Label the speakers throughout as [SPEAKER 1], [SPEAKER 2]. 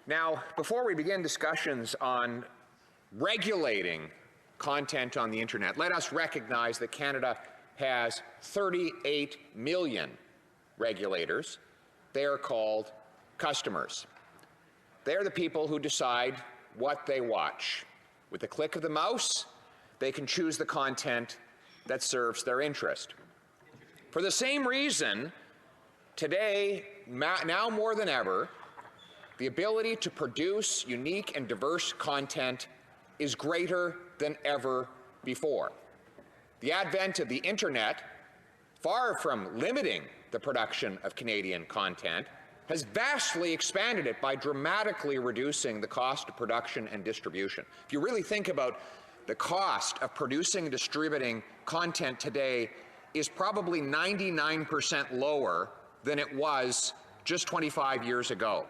[SPEAKER 1] Now, before we begin discussions on regulating content on the internet, let us recognize that Canada has 38 million regulators. They are called customers. They are the people who decide what they watch. With the click of the mouse, they can choose the content that serves their interest. For the same reason, today, now more than ever, the ability to produce unique and diverse content is greater than ever before. The advent of the internet, far from limiting the production of Canadian content, has vastly expanded it by dramatically reducing the cost of production and distribution. If you really think about the cost of producing and distributing content today, is probably 99% lower than it was just 25 years ago.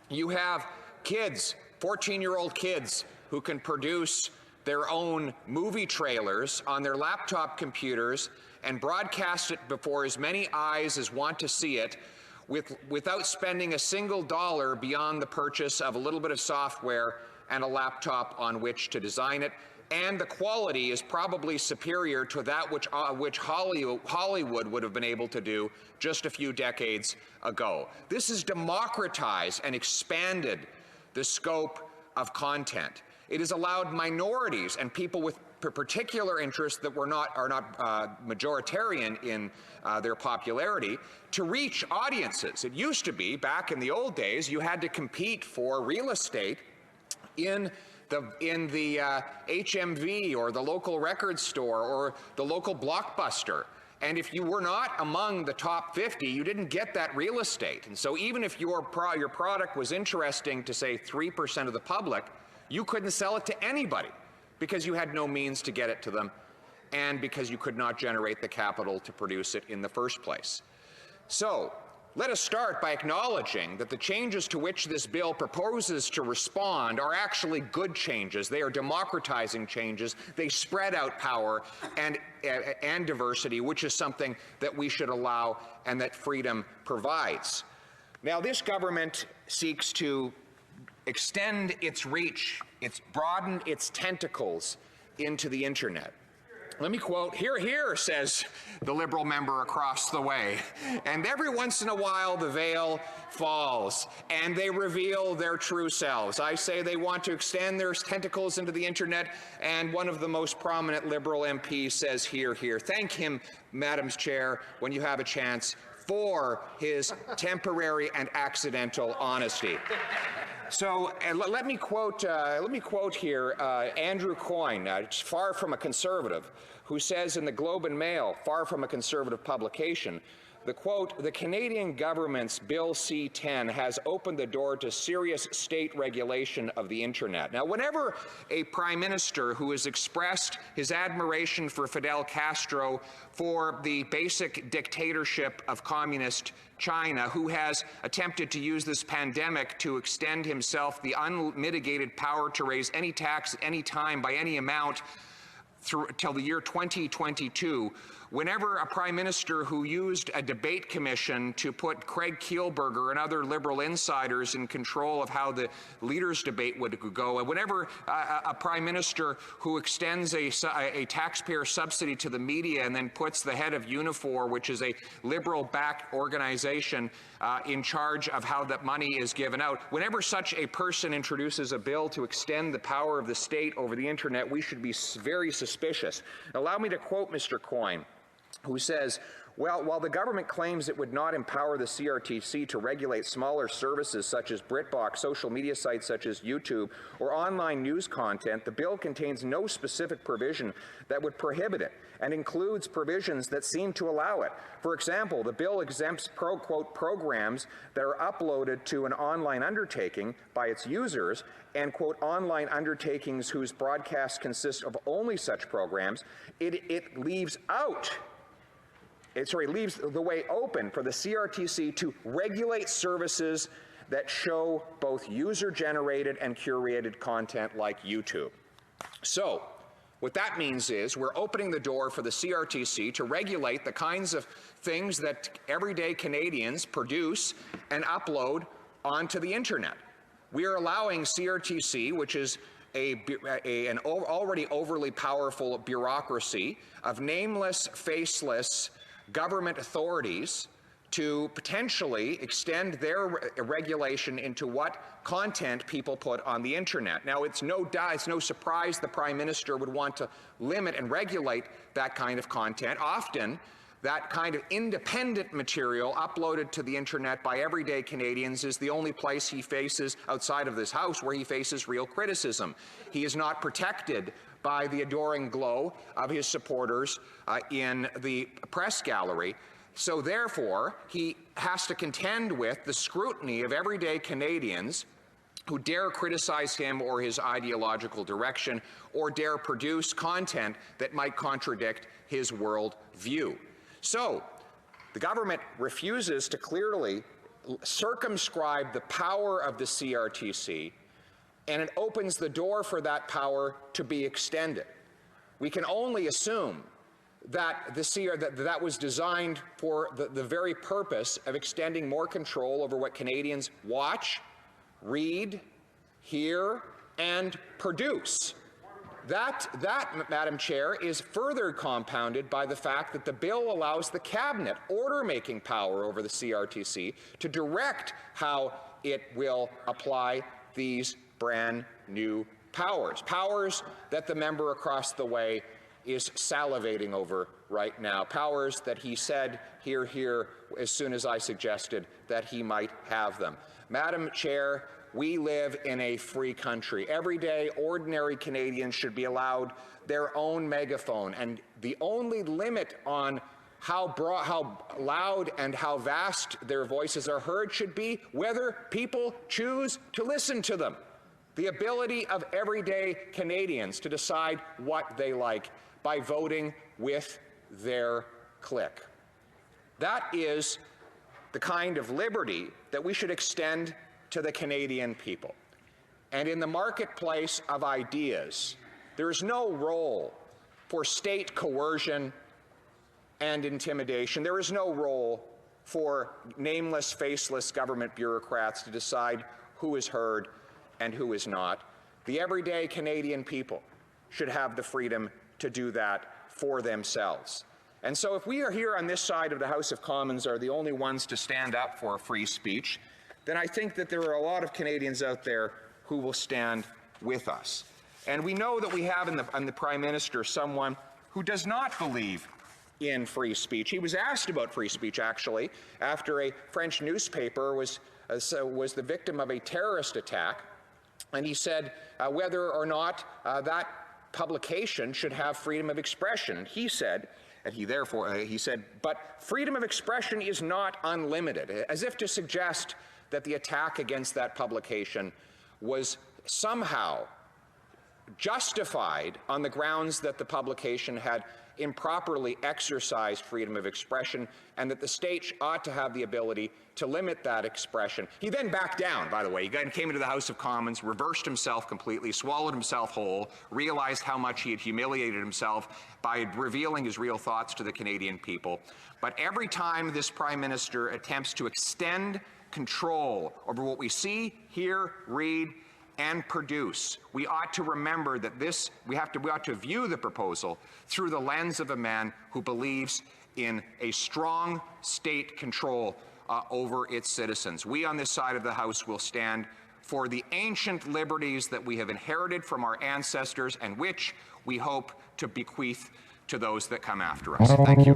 [SPEAKER 1] You have kids, 14-year-old kids, who can produce their own movie trailers on their laptop computers and broadcast it before as many eyes as want to see it without spending a single dollar beyond the purchase of a little bit of software and a laptop on which to design it. And the quality is probably superior to that which Hollywood would have been able to do just a few decades ago. This has democratized and expanded the scope of content. It has allowed minorities and people with particular interests that are not majoritarian in their popularity to reach audiences. It used to be, back in the old days, you had to compete for real estate in the HMV or the local record store or the local Blockbuster. And if you were not among the top 50, you didn't get that real estate. And so even if your product was interesting to, say, 3% of the public, you couldn't sell it to anybody because you had no means to get it to them and because you could not generate the capital to produce it in the first place. So let us start by acknowledging that the changes to which this bill proposes to respond are actually good changes. They are democratizing changes. They spread out power and diversity, which is something that we should allow and that freedom provides. Now, this government seeks to extend its reach, broaden its tentacles into the internet. Let me quote, "Hear, hear," says the Liberal member across the way. And every once in a while the veil falls and they reveal their true selves. I say they want to extend their tentacles into the internet, and one of the most prominent Liberal MPs says, "Hear, hear." Thank him, Madam Chair, when you have a chance, for his temporary and accidental honesty. So let me quote here Andrew Coyne, far from a conservative, who says in the Globe and Mail, far from a conservative publication, the quote, "The Canadian government's Bill C-10 has opened the door to serious state regulation of the internet." Now, whenever a prime minister who has expressed his admiration for Fidel Castro, for the basic dictatorship of communist China, who has attempted to use this pandemic to extend himself the unmitigated power to raise any tax at any time by any amount till the year 2022, whenever a prime minister who used a debate commission to put Craig Kielburger and other Liberal insiders in control of how the leaders' debate would go, and whenever a prime minister who extends a taxpayer subsidy to the media and then puts the head of Unifor, which is a Liberal-backed organization, in charge of how that money is given out, whenever such a person introduces a bill to extend the power of the state over the internet, we should be very suspicious. Allow me to quote Mr. Coyne, who says, "Well, while the government claims it would not empower the CRTC to regulate smaller services such as BritBox, social media sites such as YouTube, or online news content, the bill contains no specific provision that would prohibit it and includes provisions that seem to allow it. For example, the bill exempts quote, programs that are uploaded to an online undertaking by its users and, quote, online undertakings whose broadcasts consist of only such programs. It leaves leaves the way open for the CRTC to regulate services that show both user-generated and curated content like YouTube." So, what that means is we're opening the door for the CRTC to regulate the kinds of things that everyday Canadians produce and upload onto the internet. We are allowing CRTC, which is an already overly powerful bureaucracy of nameless, faceless government authorities, to potentially extend their regulation into what content people put on the internet. Now, it's no surprise the Prime Minister would want to limit and regulate that kind of content. Often, that kind of independent material uploaded to the internet by everyday Canadians is the only place he faces, outside of this House, where he faces real criticism. He is not protected by the adoring glow of his supporters in the press gallery. So therefore, he has to contend with the scrutiny of everyday Canadians who dare criticize him or his ideological direction, or dare produce content that might contradict his world view. So the government refuses to clearly circumscribe the power of the CRTC, and it opens the door for that power to be extended. We can only assume that that was designed for the very purpose of extending more control over what Canadians watch, read, hear, and produce. That, Madam Chair, is further compounded by the fact that the bill allows the Cabinet order-making power over the CRTC to direct how it will apply these brand new powers. Powers that the member across the way is salivating over right now. Powers that he said, here, as soon as I suggested that he might have them. Madam Chair, we live in a free country. Everyday, ordinary Canadians should be allowed their own megaphone, and the only limit on how loud and how vast their voices are heard should be whether people choose to listen to them. The ability of everyday Canadians to decide what they like by voting with their click. That is the kind of liberty that we should extend to the Canadian people. And in the marketplace of ideas, there is no role for state coercion and intimidation. There is no role for nameless, faceless government bureaucrats to decide who is heard and who is not. The everyday Canadian people should have the freedom to do that for themselves. And so if we are here on this side of the House of Commons are the only ones to stand up for free speech, then I think that there are a lot of Canadians out there who will stand with us. And we know that we have in the Prime Minister someone who does not believe in free speech. He was asked about free speech, actually, after a French newspaper was the victim of a terrorist attack, and he said whether or not that publication should have freedom of expression. And he said, but freedom of expression is not unlimited, as if to suggest that the attack against that publication was somehow justified on the grounds that the publication had improperly exercised freedom of expression, and that the state ought to have the ability to limit that expression. He then backed down, by the way. He came into the House of Commons, reversed himself completely, swallowed himself whole, realized how much he had humiliated himself by revealing his real thoughts to the Canadian people. But every time this Prime Minister attempts to extend control over what we see, hear, read, and produce, we ought to remember that we ought to view the proposal through the lens of a man who believes in a strong state control over its citizens. We on this side of the House will stand for the ancient liberties that we have inherited from our ancestors and which we hope to bequeath to those that come after us. Thank you.